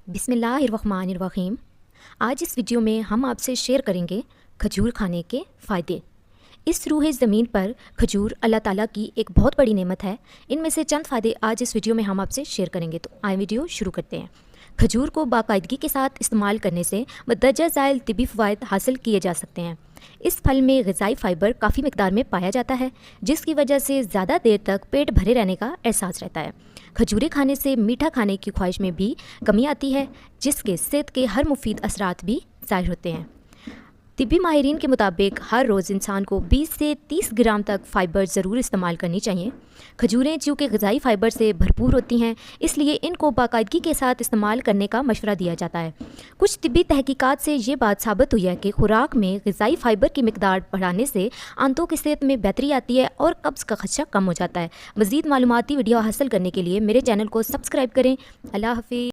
बिस्मिल्लाहिर्रहमानिर्रहीम। आज इस वीडियो में हम आपसे शेयर करेंगे खजूर खाने के फ़ायदे। इस रूह ज़मीन पर खजूर अल्लाह ताला की एक बहुत बड़ी नेमत है। इनमें से चंद फ़ायदे आज इस वीडियो में हम आपसे शेयर करेंगे। तो आए वीडियो शुरू करते हैं। खजूर को बाकायदगी के साथ इस्तेमाल करने से मदरजा ज़ाइल तिबी फ़वाइद हासिल किए जा सकते हैं। इस फल में ग़िज़ाई फ़ाइबर काफ़ी मिक़दार में पाया जाता है, जिसकी वजह से ज़्यादा देर तक पेट भरे रहने का एहसास रहता है। खजूरें खाने से मीठा खाने की ख्वाहिश में भी कमी आती है, जिसके सेहत के हर मुफीद असरात भी ज़ाहिर होते हैं। तिब्बी माहिरीन के मुताबिक हर रोज़ इंसान को 20 से 30 ग्राम तक फ़ाइबर ज़रूर इस्तेमाल करनी चाहिए। खजूरें चूँकि ग़िज़ाई फ़ाइबर से भरपूर होती हैं, इसलिए इनको बाकायदगी के साथ इस्तेमाल करने का मशवरा दिया जाता है। कुछ तिब्बी तहकीकात से ये बात साबित हुई है कि खुराक में ग़िज़ाई फ़ाइबर की मिक़दार बढ़ाने से आंतों की सेहत में बेहतरी आती है और कब्ज़ का खदशा कम हो जाता है। मज़ीद मालूमाती वीडियो हासिल करने के लिए मेरे चैनल को सब्सक्राइब करें। अल्लाह हाफ़िज़।